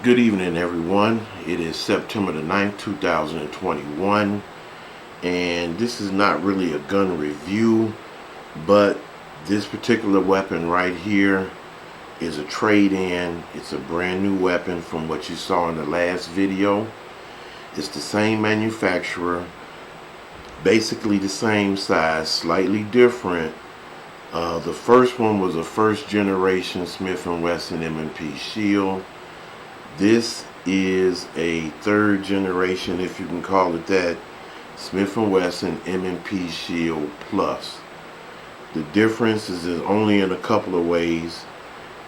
Good evening, everyone. It is September the 9th, 2021, and this is not really a gun review, but this particular weapon right here is a trade-in. It's a brand new weapon from what you saw in the last video. It's the same manufacturer, basically the same size, slightly different. The first one was a first generation Smith & Wesson M&P Shield. This is a third generation, if you can call it that, Smith & Wesson M&P Shield Plus. The difference is only in a couple of ways.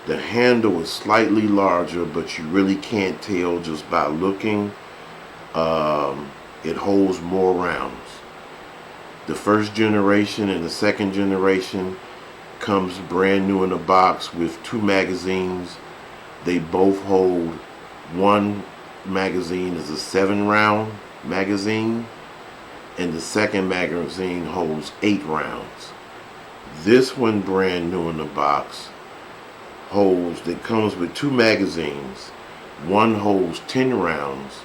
The handle is slightly larger, but you really can't tell just by looking. It holds more rounds. The first generation and the second generation comes brand new in a box with two magazines. They both hold, one magazine is a 7-round magazine, and the second magazine holds 8 rounds. This one, brand new in the box, it comes with two magazines. One holds 10 rounds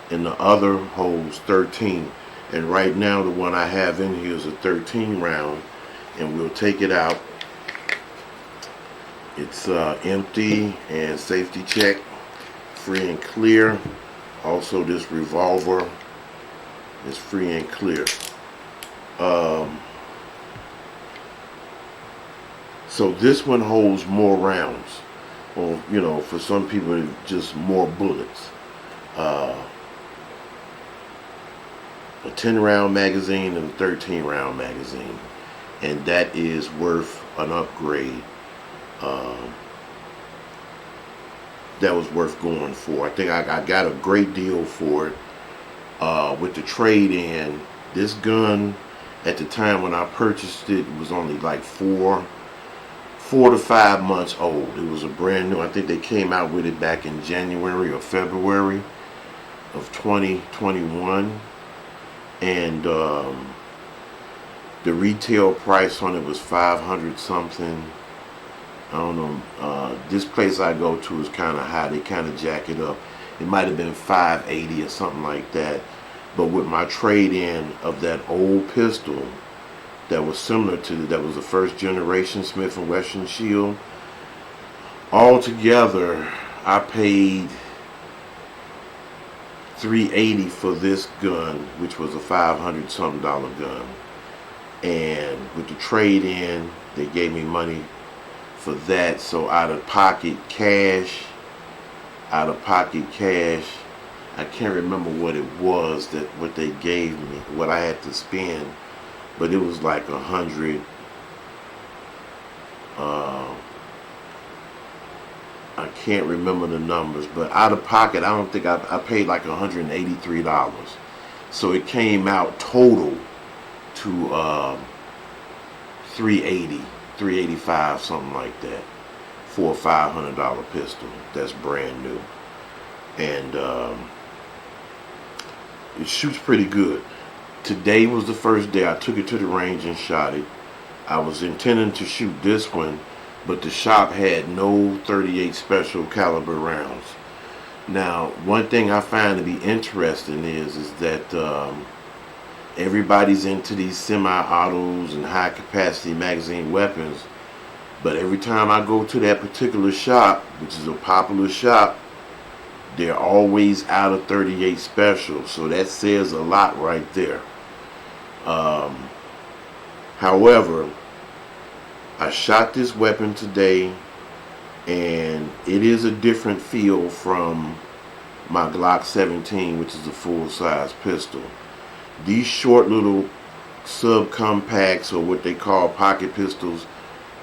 and the other holds 13. And right now the one I have in here is a 13 round, and we'll take it out. It's empty and safety check, free and clear. Also, this revolver is free and clear. So this one holds more rounds, or for some people, just more bullets. A 10-round magazine and a 13-round magazine, and that is worth an upgrade. That was worth going for. I think I got a great deal for it with the trade-in. This gun, at the time when I purchased it, was only like 4 to 5 months old. It was a brand new. I think they came out with it back in January or February of 2021, and the retail price on it was 500 something. I don't know. This place I go to is kind of high. They kind of jack it up. It might have been 580 or something like that. But with my trade-in of that old pistol that was similar to, that was the first generation Smith & Wesson Shield, altogether I paid $380 for this gun, which was a $500 something gun. And with the trade-in, they gave me money for that. So out of pocket cash, I can't remember what it was, that what they gave me, what I had to spend, but it was like 100. I can't remember the numbers, but out of pocket, I don't think I paid like $183. So it came out total to 380, 385, something like that, for a $500 pistol that's brand new. And it shoots pretty good. Today was the first day I took it to the range and shot it. I was intending to shoot this one, but the shop had no 38 special caliber rounds. Now, one thing I find to be interesting is that everybody's into these semi-autos and high capacity magazine weapons, but every time I go to that particular shop, which is a popular shop, they're always out of 38 special. So that says a lot right there. However, I shot this weapon today, and it is a different feel from my Glock 17, which is a full-size pistol. These short little subcompacts, or what they call pocket pistols,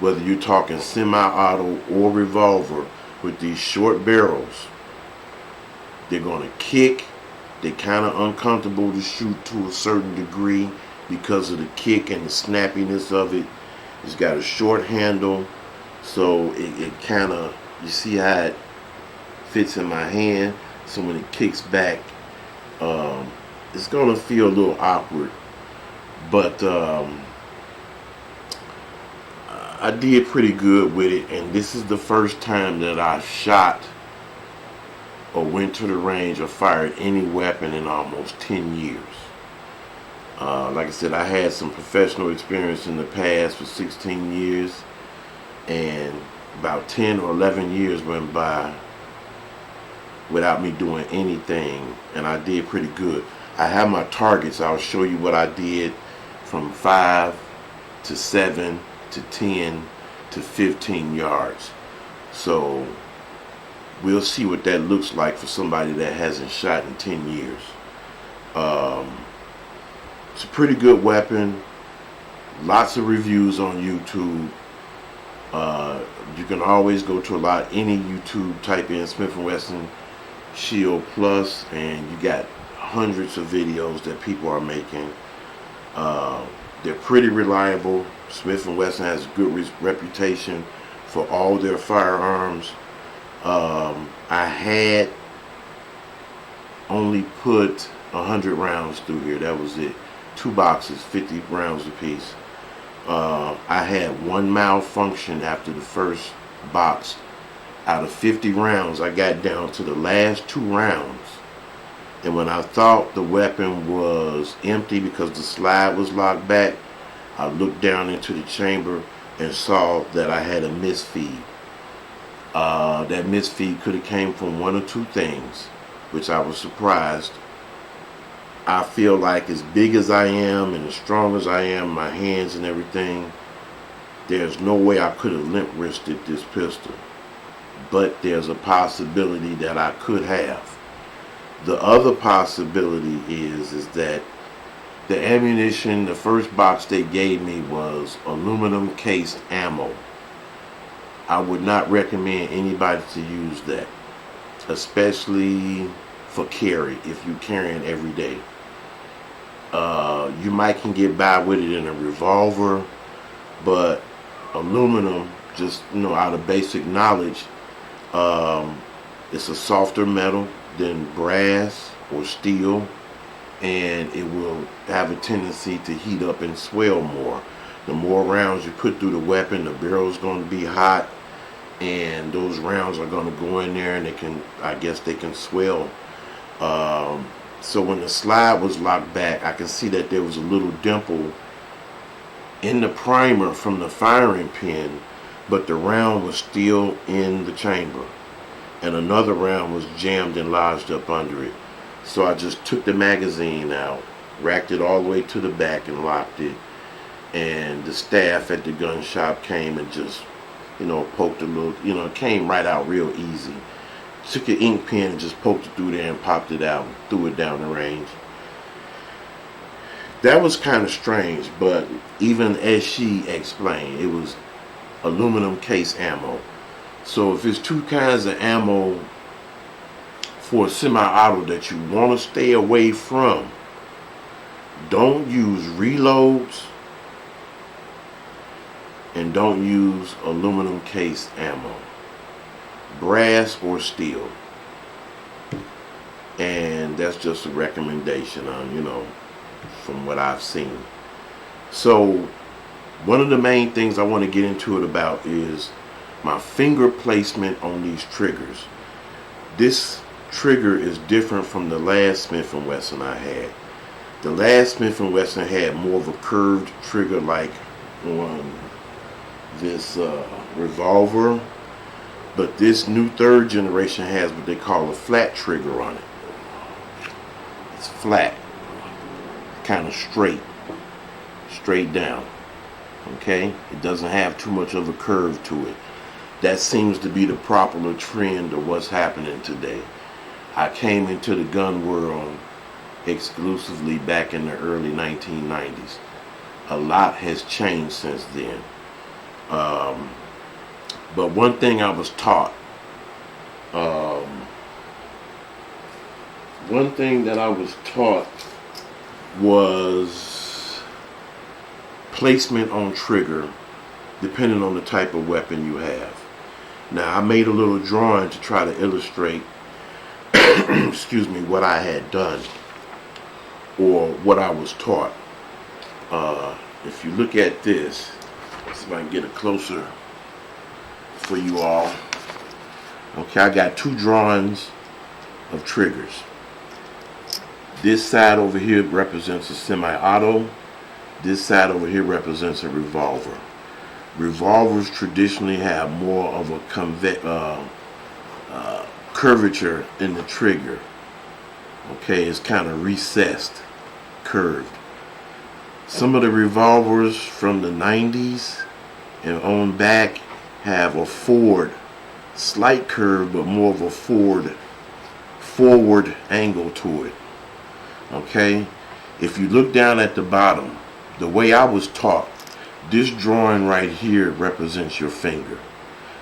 whether you're talking semi-auto or revolver, with these short barrels, they're going to kick. They're kind of uncomfortable to shoot to a certain degree because of the kick and the snappiness of it. It's got a short handle, so it kind of, you see how it fits in my hand. So when it kicks back, it's going to feel a little awkward. But I did pretty good with it, and this is the first time that I shot or went to the range or fired any weapon in almost 10 years. Like I said, I had some professional experience in the past for 16 years, and about 10 or 11 years went by without me doing anything, and I did pretty good. I have my targets. I'll show you what I did from 5 to 7 to 10 to 15 yards. So we'll see what that looks like for somebody that hasn't shot in 10 years. It's a pretty good weapon. Lots of reviews on YouTube. You can always go to any YouTube, type in Smith & Wesson Shield Plus, and you got hundreds of videos that people are making. They're pretty reliable. Smith & Wesson has a good reputation for all their firearms. I had only put 100 rounds through here. That was it. 2 boxes, 50 rounds apiece. I had one malfunction after the first box. Out of 50 rounds, I got down to the last 2 rounds. And when I thought the weapon was empty because the slide was locked back, I looked down into the chamber and saw that I had a misfeed. That misfeed could have came from one or two things, which I was surprised. I feel like as big as I am and as strong as I am, my hands and everything, there's no way I could have limp wristed this pistol. But there's a possibility that I could have. The other possibility is that the ammunition, the first box they gave me was aluminum cased ammo. I would not recommend anybody to use that, especially for carry if you're carrying every day. You might can get by with it in a revolver, but aluminum, just out of basic knowledge, it's a softer metal than brass or steel, and it will have a tendency to heat up and swell more. The more rounds you put through the weapon, the barrel is going to be hot, and those rounds are going to go in there, and I guess they can swell. So when the slide was locked back, I can see that there was a little dimple in the primer from the firing pin, but the round was still in the chamber, and another round was jammed and lodged up under it. So I just took the magazine out, racked it all the way to the back, and locked it. And the staff at the gun shop came and just, poked a little, it came right out real easy. Took an ink pen and just poked it through there and popped it out and threw it down the range. That was kind of strange, but even as she explained, it was aluminum case ammo. So if it's two kinds of ammo for a semi-auto that you want to stay away from, don't use reloads and don't use aluminum case ammo, brass or steel. And that's just a recommendation on, from what I've seen. So one of the main things I want to get into it about is my finger placement on these triggers. This trigger is different from the last Smith & Wesson I had. The last Smith & Wesson had more of a curved trigger like on this revolver, but this new third generation has what they call a flat trigger on it. It's flat, kind of straight down. Okay, it doesn't have too much of a curve to it. That seems to be the popular trend of what's happening today. I came into the gun world exclusively back in the early 1990s. A lot has changed since then. But one thing I was taught, was placement on trigger depending on the type of weapon you have. Now I made a little drawing to try to illustrate excuse me, what I had done or what I was taught. If you look at this, let's see if I can get it closer for you all. Okay, I got two drawings of triggers. This side over here represents a semi-auto. This side over here represents a revolver. Revolvers traditionally have more of a curvature in the trigger. Okay, it's kind of recessed, curved. Some of the revolvers from the 90s and on back have a forward, slight curve, but more of a forward angle to it. Okay, if you look down at the bottom, the way I was taught, this drawing right here represents your finger.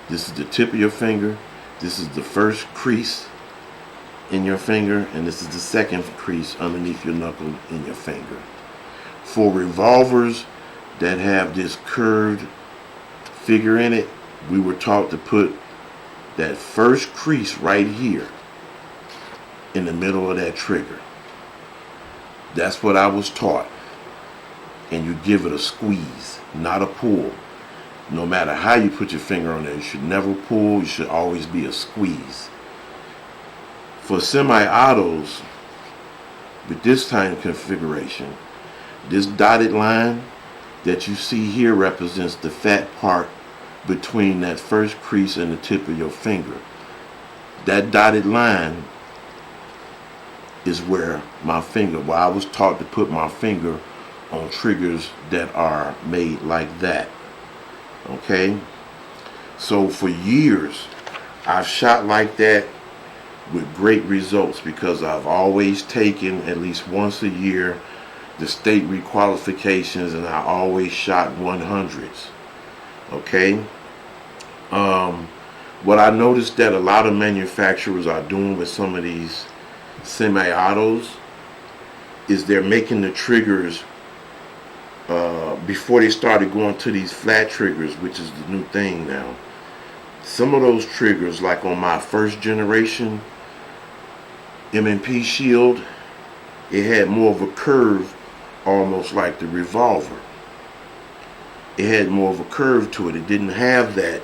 This is the tip of your finger. This is the first crease in your finger, and this is the second crease underneath your knuckle in your finger. For revolvers that have this curved figure in it, we were taught to put that first crease right here in the middle of that trigger. That's what I was taught. And you give it a squeeze, not a pull. No matter how you put your finger on there, you should never pull. You should always be a squeeze. For semi-autos, with this time configuration, this dotted line that you see here represents the fat part between that first crease and the tip of your finger. That dotted line is where I was taught to put my finger on triggers that are made like that. Okay, so for years I've shot like that with great results because I've always taken at least once a year the state requalifications, and I always shot 100s. Okay, what I noticed that a lot of manufacturers are doing with some of these semi-autos is they're making the triggers before they started going to these flat triggers, which is the new thing now. Some of those triggers, like on my first generation M&P Shield, it had more of a curve, almost like the revolver. It had more of a curve to it. It didn't have that.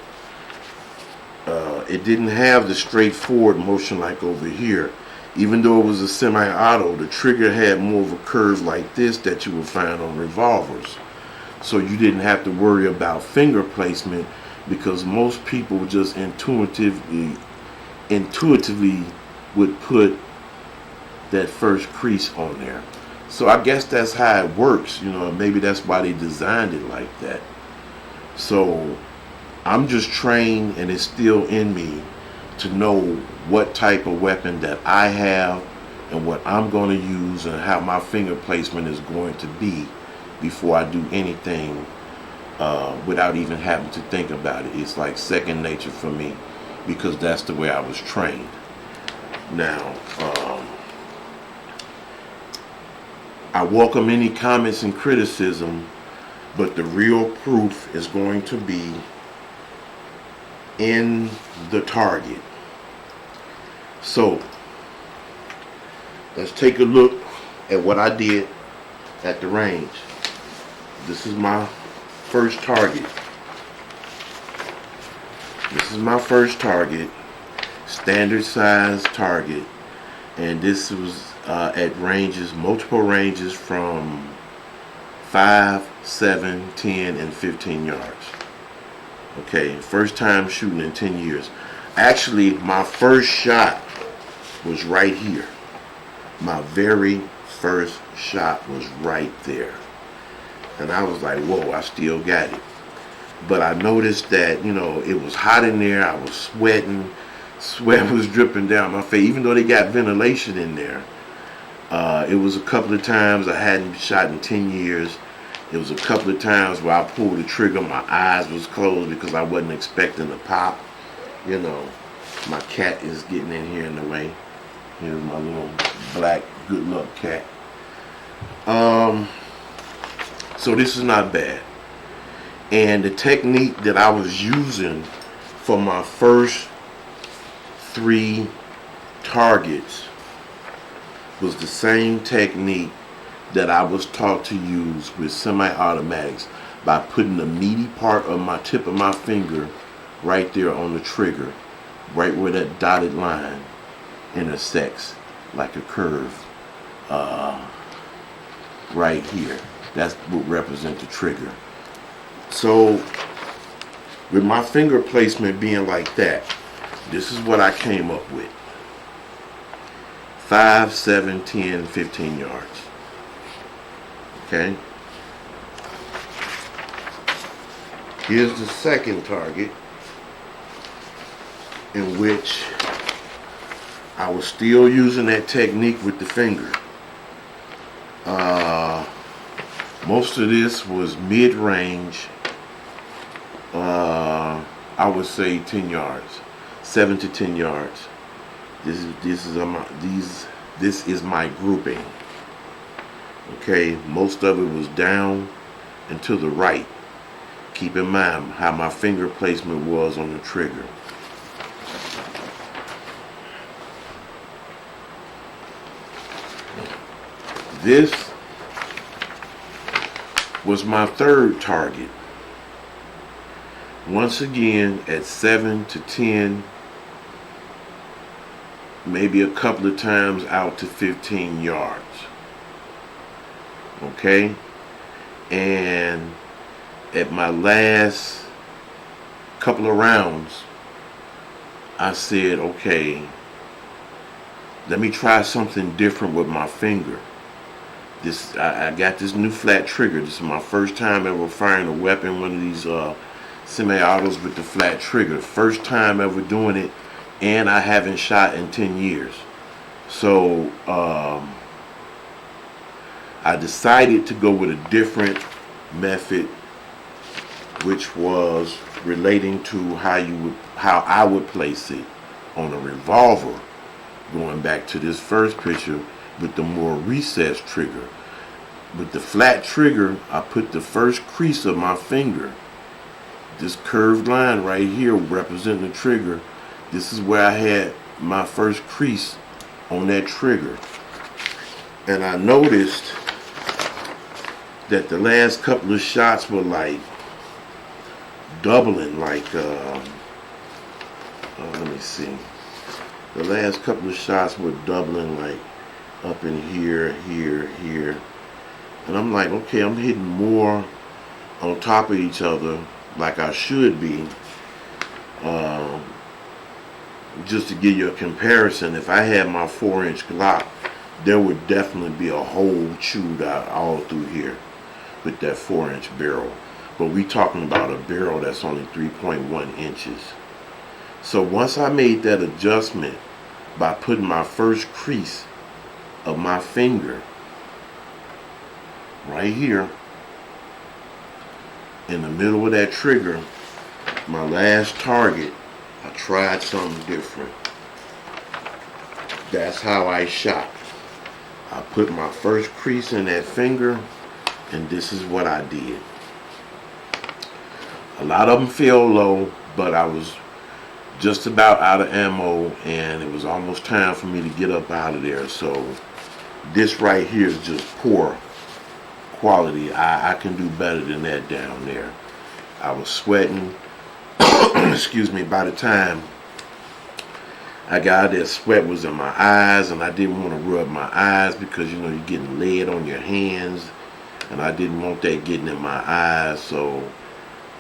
It didn't have the straightforward motion like over here. Even though it was a semi-auto, the trigger had more of a curve like this that you would find on revolvers. So you didn't have to worry about finger placement because most people just intuitively would put that first crease on there. So I guess that's how it works, you know, maybe that's why they designed it like that. So I'm just trained, and it's still in me to know what type of weapon that I have and what I'm going to use and how my finger placement is going to be before I do anything without even having to think about it. It's like second nature for me because that's the way I was trained. Now, I welcome any comments and criticism, but the real proof is going to be in the target. So let's take a look at what I did at the range. This is my first target. This is my first target, standard size target, and this was at ranges, multiple ranges from 5, 7, 10, and 15 yards. Okay, first time shooting in 10 years. Actually, my first shot was right here. My very first shot was right there. And I was like, whoa, I still got it. But I noticed that, you know, it was hot in there. I was sweating. Sweat was dripping down my face, even though they got ventilation in there. It was a couple of times I hadn't shot in 10 years. It was a couple of times where I pulled the trigger, my eyes was closed because I wasn't expecting to pop. You know, my cat is getting in here in the way. Here's my little black good luck cat. So this is not bad. And the technique that I was using for my first 3 targets was the same technique that I was taught to use with semi-automatics, by putting the meaty part of my tip of my finger right there on the trigger, right where that dotted line intersects like a curve right here. That's what represents the trigger. So with my finger placement being like that, this is what I came up with: 5, 7, 10, 15 yards. Okay. Here's the second target, in which I was still using that technique with the finger. Most of this was mid-range. I would say 10 yards, 7 to 10 yards. This is my grouping. Okay, most of it was down and to the right. Keep in mind how my finger placement was on the trigger. This was my third target. Once again at 7 to 10, maybe a couple of times out to 15 yards. Okay? And at my last couple of rounds, I said, okay, let me try something different with my finger. I got this new flat trigger. This is my first time ever firing a weapon, one of these semi-autos with the flat trigger. First time ever doing it, and I haven't shot in 10 years. So I decided to go with a different method, which was relating to how I would place it on a revolver, going back to this first picture with the more recessed trigger. With the flat trigger, I put the first crease of my finger, this curved line right here representing the trigger. This is where I had my first crease on that trigger. And I noticed that the last couple of shots were like doubling, like let me see, the last couple of shots were doubling, like up in here, here, and I'm like, okay, I'm hitting more on top of each other like I should be. Just to give you a comparison, if I had my 4-inch Glock, there would definitely be a hole chewed out all through here with that 4-inch barrel. But we talking about a barrel that's only 3.1 inches. So once I made that adjustment by putting my first crease of my finger right here in the middle of that trigger, my last target, I tried something different. That's how I shot. I put my first crease in that finger, and this is what I did. A lot of them fell low, but I was just about out of ammo, and it was almost time for me to get up out of there. So this right here is just poor quality. I can do better than that down there. I was sweating. Excuse me. By the time I got out there, sweat was in my eyes, and I didn't want to rub my eyes because, you know, you're getting lead on your hands, and I didn't want that getting in my eyes. So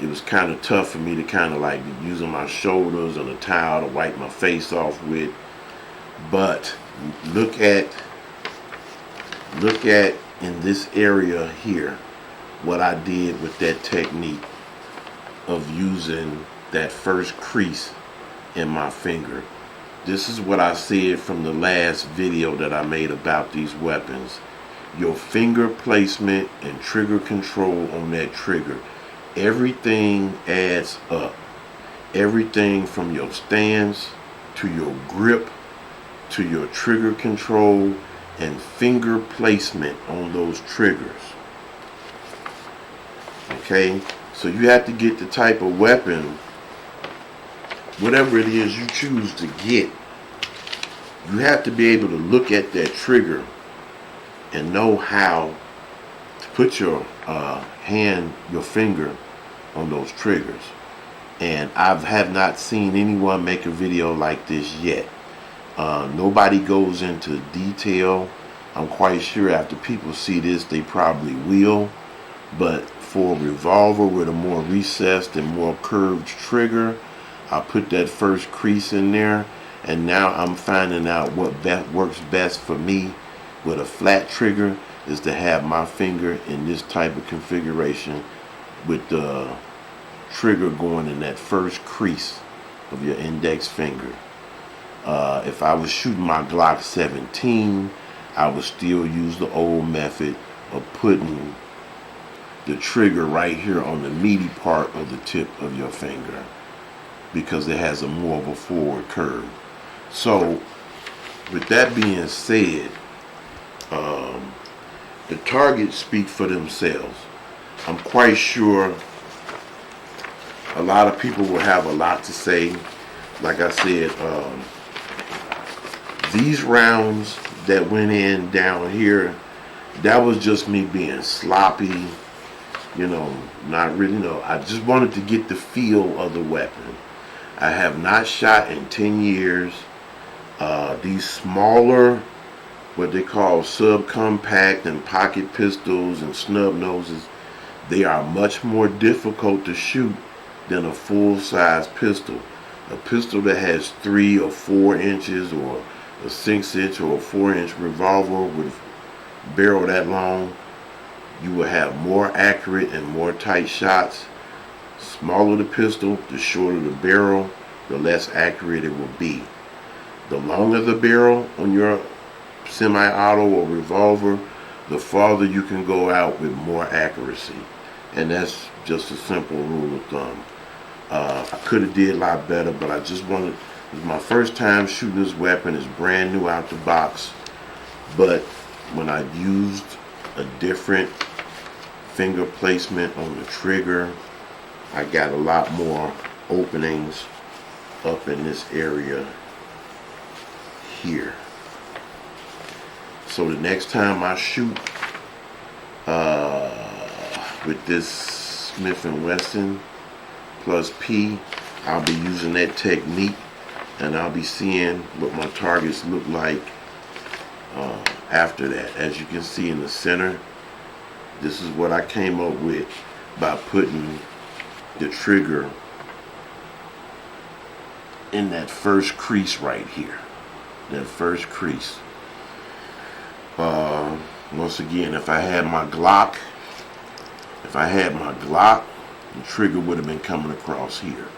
it was kind of tough for me to kind of like using my shoulders and a towel to wipe my face off with. But look at in this area here what I did with that technique of using that first crease in my finger. This is what I said from the last video that I made about these weapons. Your finger placement and trigger control on that trigger, everything adds up. Everything from your stance to your grip to your trigger control and finger placement on those triggers. Okay, so you have to get the type of weapon, whatever it is you choose to get. You have to be able to look at that trigger and know how to put your your finger on those triggers. And I have not seen anyone make a video like this yet. Nobody goes into detail. I'm quite sure after people see this, they probably will. But for a revolver with a more recessed and more curved trigger, I put that first crease in there, and now I'm finding out what works best for me with a flat trigger is to have my finger in this type of configuration with the trigger going in that first crease of your index finger. If I was shooting my Glock 17, I would still use the old method of putting the trigger right here on the meaty part of the tip of your finger, because it has a more of a forward curve. So with that being said, the targets speak for themselves. I'm quite sure a lot of people will have a lot to say. Like I said, these rounds that went in down here, that was just me being sloppy, not really. I just wanted to get the feel of the weapon. I have not shot in 10 years. These smaller, what they call subcompact and pocket pistols and snub noses, they are much more difficult to shoot than a full-size pistol. A pistol that has 3 or 4 inches, or a 6-inch or a 4-inch revolver with a barrel that long, you will have more accurate and more tight shots. Smaller the pistol, the shorter the barrel, the less accurate it will be. The longer the barrel on your semi-auto or revolver, the farther you can go out with more accuracy. And that's just a simple rule of thumb. I could have did a lot better, but I just wanted, it was my first time shooting this weapon. It's brand new out the box. But when I used a different finger placement on the trigger, I got a lot more openings up in this area here. So the next time I shoot with this Smith & Wesson Plus P, I'll be using that technique, and I'll be seeing what my targets look like after that. As you can see in the center, this is what I came up with by putting the trigger in that first crease right here. That first crease. Once again, if I had my Glock, the trigger would have been coming across here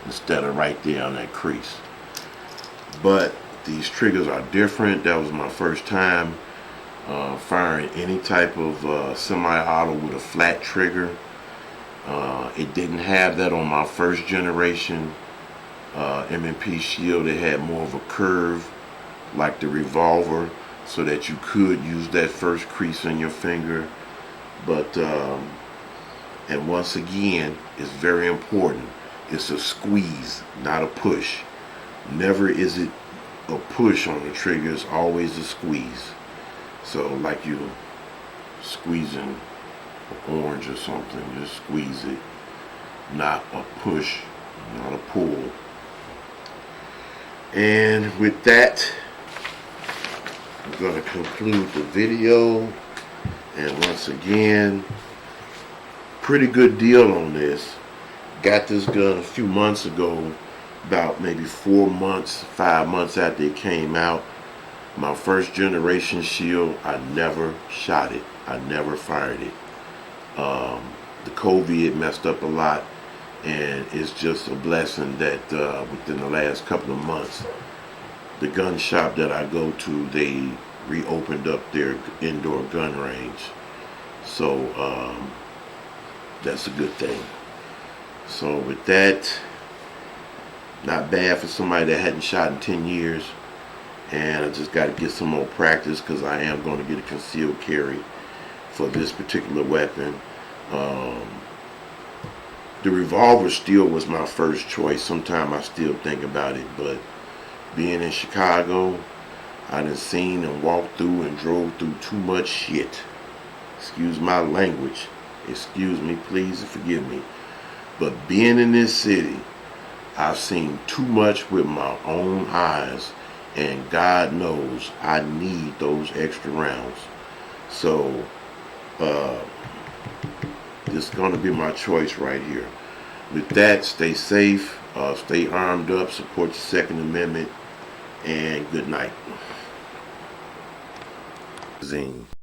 instead of right there on that crease. But these triggers are different. That was my first time firing any type of semi-auto with a flat trigger. It didn't have that on my first generation M&P Shield. It had more of a curve like the revolver, so that you could use that first crease in your finger. But and once again, it's very important, it's a squeeze, not a push. Never is it a push on the trigger, it's always a squeeze. So like you squeezing an orange or something, just squeeze it, not a push, not a pull. And with that, I'm going to conclude the video. And once again, pretty good deal on this. Got this gun a few months ago, about maybe 4 months, 5 months after it came out. My first generation Shield, I never shot it. I never fired it. The COVID messed up a lot, and it's just a blessing that within the last couple of months, the gun shop that I go to, they reopened up their indoor gun range. So that's a good thing. So with that, not bad for somebody that hadn't shot in 10 years. And I just got to get some more practice, because I am going to get a concealed carry for this particular weapon. The revolver still was my first choice. Sometimes I still think about it, but being in Chicago, I done seen and walked through and drove through too much shit. Excuse my language. Excuse me, please, and forgive me. But being in this city, I've seen too much with my own eyes. and God knows I need those extra rounds. So this is going to be my choice right here. With that, stay safe, stay armed up, support the Second Amendment, and good night. Zing.